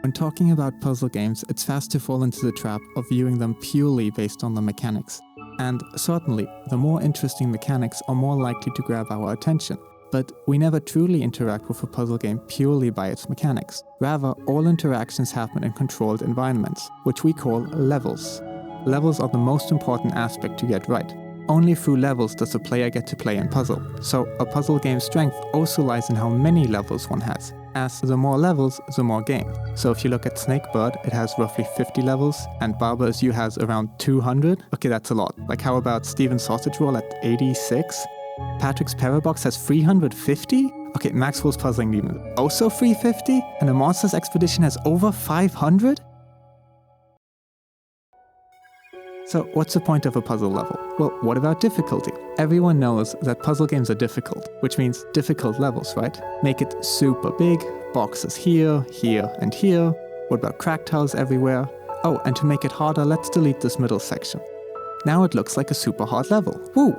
When talking about puzzle games, it's fast to fall into the trap of viewing them purely based on the mechanics. And certainly, the more interesting mechanics are more likely to grab our attention. But we never truly interact with a puzzle game purely by its mechanics. Rather, all interactions happen in controlled environments, which we call levels. Levels are the most important aspect to get right. Only through levels does a player get to play and puzzle. So a puzzle game's strength also lies in how many levels one has. As the more levels, the more game. So if you look at Snakebird, it has roughly 50 levels, and Barber as You has around 200. Okay, that's a lot. Like how about Steven's Sausage Roll at 86? Patrick's Parabox has 350? Okay, Maxwell's Puzzling Demon also 350? And the Monsters Expedition has over 500? So what's the point of a puzzle level? Well, what about difficulty? Everyone knows that puzzle games are difficult, which means difficult levels, right? Make it super big, boxes here, here, and here. What about crack tiles everywhere? Oh, and to make it harder, let's delete this middle section. Now it looks like a super hard level. Woo!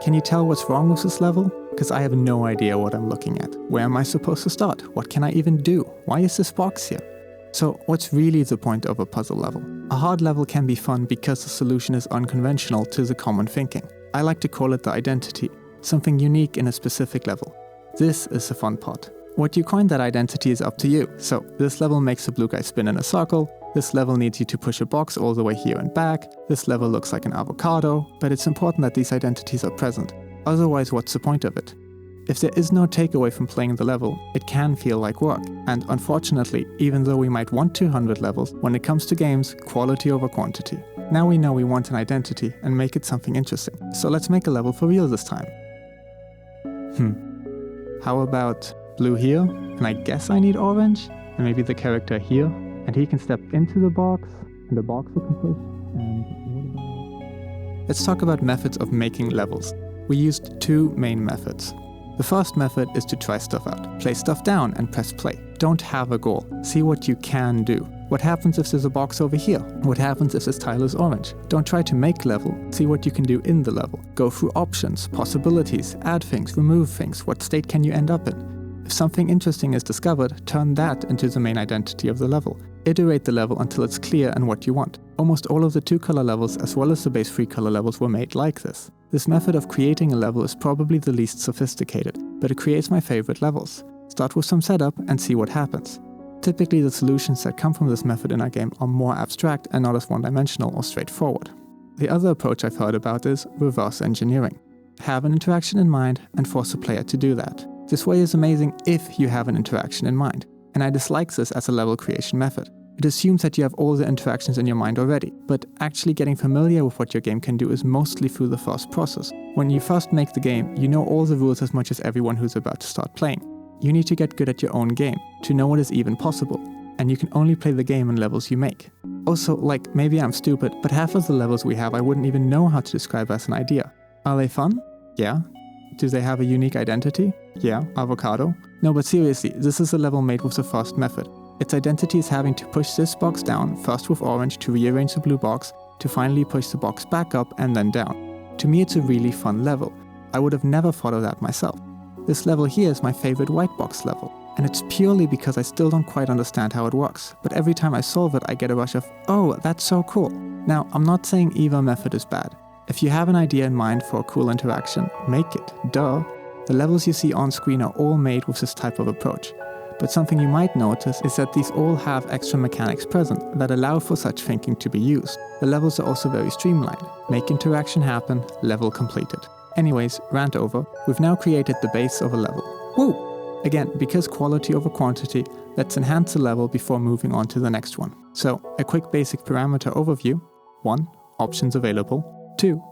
Can you tell what's wrong with this level? Because I have no idea what I'm looking at. Where am I supposed to start? What can I even do? Why is this box here? So what's really the point of a puzzle level? A hard level can be fun because the solution is unconventional to the common thinking. I like to call it the identity, something unique in a specific level. This is the fun part. What you coin that identity is up to you. So this level makes the blue guy spin in a circle, this level needs you to push a box all the way here and back, this level looks like an avocado, but it's important that these identities are present. Otherwise, what's the point of it? If there is no takeaway from playing the level, it can feel like work. And unfortunately, even though we might want 200 levels, when it comes to games, quality over quantity. Now we know we want an identity and make it something interesting. So let's make a level for real this time. How about blue here? And I guess I need orange? And maybe the character here? And he can step into the box, and the box will can push. And what about... Let's talk about methods of making levels. We used two main methods. The first method is to try stuff out. Play stuff down and press play. Don't have a goal. See what you can do. What happens if there's a box over here? What happens if this tile is orange? Don't try to make level. See what you can do in the level. Go through options, possibilities, add things, remove things. What state can you end up in? If something interesting is discovered, turn that into the main identity of the level. Iterate the level until it's clear and what you want. Almost all of the 2-color levels as well as the base 3-color levels were made like this. This method of creating a level is probably the least sophisticated, but it creates my favorite levels. Start with some setup and see what happens. Typically the solutions that come from this method in our game are more abstract and not as one-dimensional or straightforward. The other approach I've heard about is reverse engineering. Have an interaction in mind and force a player to do that. This way is amazing if you have an interaction in mind, and I dislike this as a level creation method. It assumes that you have all the interactions in your mind already, but actually getting familiar with what your game can do is mostly through the first process. When you first make the game, you know all the rules as much as everyone who's about to start playing. You need to get good at your own game, to know what is even possible, and you can only play the game in levels you make. Also, like, maybe I'm stupid, but half of the levels we have I wouldn't even know how to describe as an idea. Are they fun? Yeah. Do they have a unique identity? Yeah, avocado. No, but seriously, this is a level made with the first method. Its identity is having to push this box down, first with orange to rearrange the blue box, to finally push the box back up and then down. To me it's a really fun level. I would have never thought of that myself. This level here is my favorite white box level, and it's purely because I still don't quite understand how it works, but every time I solve it I get a rush of, oh, that's so cool. Now, I'm not saying either method is bad. If you have an idea in mind for a cool interaction, make it, duh. The levels you see on screen are all made with this type of approach. But something you might notice is that these all have extra mechanics present that allow for such thinking to be used. The levels are also very streamlined. Make interaction happen, level completed. Anyways, rant over, we've now created the base of a level. Woo! Again, because quality over quantity, let's enhance the level before moving on to the next one. So, a quick basic parameter overview. 1. Options available. 2.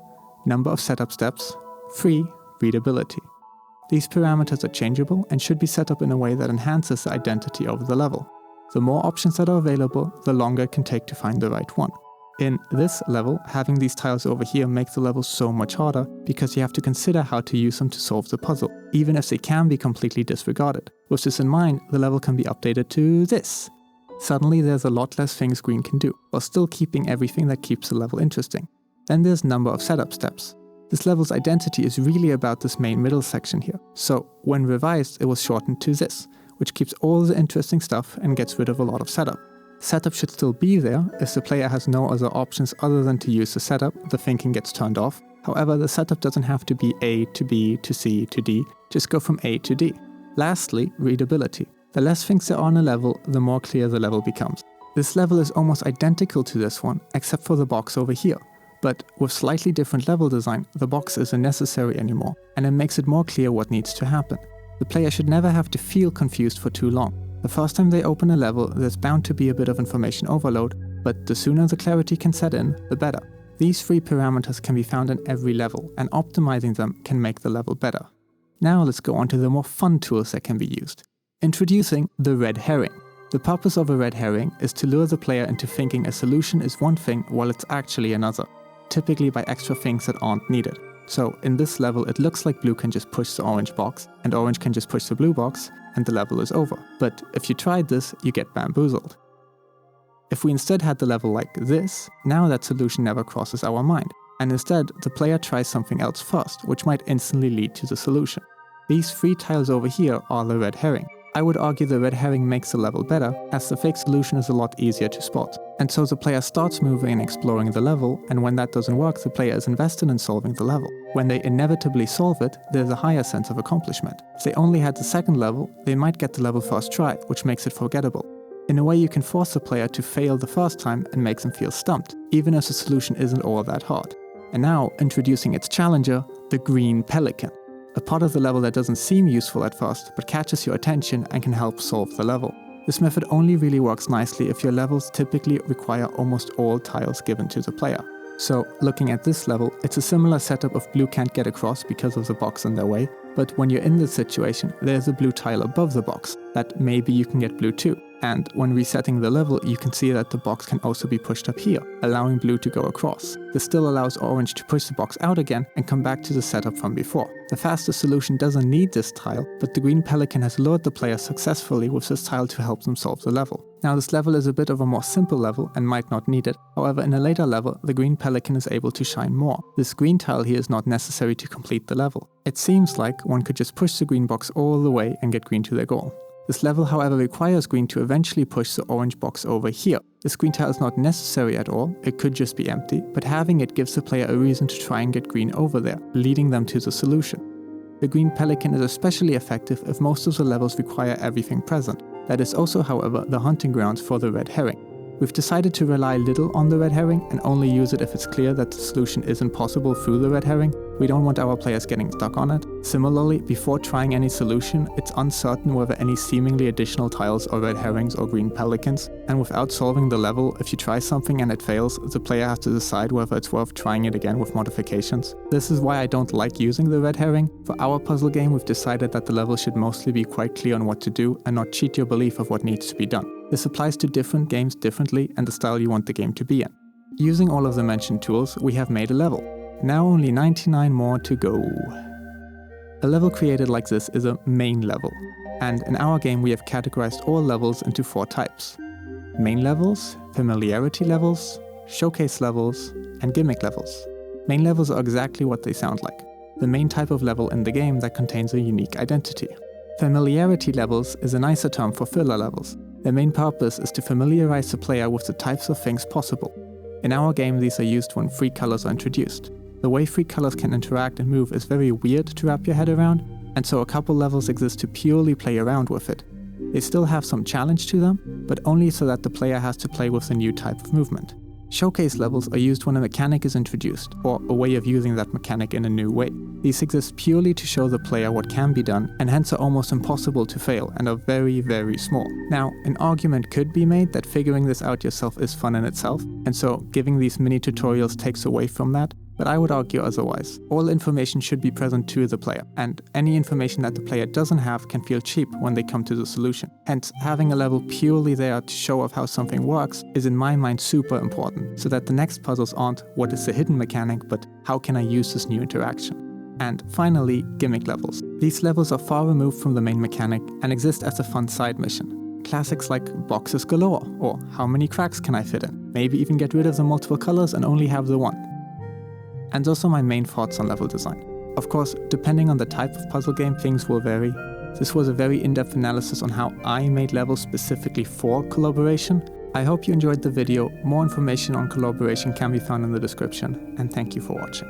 Number of setup steps. 3. Readability. These parameters are changeable and should be set up in a way that enhances the identity of the level. The more options that are available, the longer it can take to find the right one. In this level, having these tiles over here makes the level so much harder because you have to consider how to use them to solve the puzzle, even if they can be completely disregarded. With this in mind, the level can be updated to this. Suddenly there's a lot less things green can do, while still keeping everything that keeps the level interesting. Then there's number of setup steps. This level's identity is really about this main middle section here, so when revised it was shortened to this, which keeps all the interesting stuff and gets rid of a lot of setup. Setup should still be there. If the player has no other options other than to use the setup, the thinking gets turned off. However, the setup doesn't have to be A to B to C to D, just go from A to D. Lastly, readability. The less things there are on a level, the more clear the level becomes. This level is almost identical to this one, except for the box over here. But with slightly different level design, the box isn't necessary anymore, and it makes it more clear what needs to happen. The player should never have to feel confused for too long. The first time they open a level, there's bound to be a bit of information overload, but the sooner the clarity can set in, the better. These 3 parameters can be found in every level, and optimizing them can make the level better. Now let's go on to the more fun tools that can be used. Introducing the red herring. The purpose of a red herring is to lure the player into thinking a solution is one thing while it's actually another, typically by extra things that aren't needed. So in this level it looks like blue can just push the orange box, and orange can just push the blue box, and the level is over. But if you tried this, you get bamboozled. If we instead had the level like this, now that solution never crosses our mind, and instead the player tries something else first, which might instantly lead to the solution. These 3 tiles over here are the red herring. I would argue the red herring makes the level better, as the fake solution is a lot easier to spot. And so the player starts moving and exploring the level, and when that doesn't work, the player is invested in solving the level. When they inevitably solve it, there's a higher sense of accomplishment. If they only had the second level, they might get the level first try, which makes it forgettable. In a way, you can force the player to fail the first time and make them feel stumped, even if the solution isn't all that hard. And now, introducing its challenger, the green pelican. A part of the level that doesn't seem useful at first, but catches your attention and can help solve the level. This method only really works nicely if your levels typically require almost all tiles given to the player. So, looking at this level, it's a similar setup of blue can't get across because of the box in their way, but when you're in this situation, there's a blue tile above the box, that maybe you can get blue too. And when resetting the level, you can see that the box can also be pushed up here, allowing blue to go across. This still allows orange to push the box out again and come back to the setup from before. The faster solution doesn't need this tile, but the green pelican has lured the player successfully with this tile to help them solve the level. Now this level is a bit of a more simple level and might not need it, however in a later level the green pelican is able to shine more. This green tile here is not necessary to complete the level. It seems like one could just push the green box all the way and get green to their goal. This level however requires green to eventually push the orange box over here. This green tile is not necessary at all, it could just be empty, but having it gives the player a reason to try and get green over there, leading them to the solution. The green pelican is especially effective if most of the levels require everything present. That is also however the hunting grounds for the red herring. We've decided to rely little on the red herring and only use it if it's clear that the solution isn't possible through the red herring. We don't want our players getting stuck on it. Similarly, before trying any solution, it's uncertain whether any seemingly additional tiles are red herrings or green pelicans, and without solving the level, if you try something and it fails, the player has to decide whether it's worth trying it again with modifications. This is why I don't like using the red herring. For our puzzle game, we've decided that the level should mostly be quite clear on what to do and not cheat your belief of what needs to be done. This applies to different games differently and the style you want the game to be in. Using all of the mentioned tools, we have made a level. Now only 99 more to go. A level created like this is a main level, and in our game we have categorized all levels into 4 types. Main levels, familiarity levels, showcase levels, and gimmick levels. Main levels are exactly what they sound like, the main type of level in the game that contains a unique identity. Familiarity levels is a nicer term for filler levels. Their main purpose is to familiarize the player with the types of things possible. In our game these are used when 3 colors are introduced. The way 3 colors can interact and move is very weird to wrap your head around, and so a couple levels exist to purely play around with it. They still have some challenge to them, but only so that the player has to play with the new type of movement. Showcase levels are used when a mechanic is introduced, or a way of using that mechanic in a new way. These exist purely to show the player what can be done, and hence are almost impossible to fail and are very, very small. Now, an argument could be made that figuring this out yourself is fun in itself, and so giving these mini tutorials takes away from that, but I would argue otherwise. All information should be present to the player, and any information that the player doesn't have can feel cheap when they come to the solution. Hence, having a level purely there to show off how something works is in my mind super important, so that the next puzzles aren't what is the hidden mechanic, but how can I use this new interaction. And finally, gimmick levels. These levels are far removed from the main mechanic and exist as a fun side mission. Classics like boxes galore, or how many cracks can I fit in? Maybe even get rid of the multiple colors and only have the one. And those are my main thoughts on level design. Of course, depending on the type of puzzle game, things will vary. This was a very in-depth analysis on how I made levels specifically for Colorboration. I hope you enjoyed the video. More information on Colorboration can be found in the description, and thank you for watching.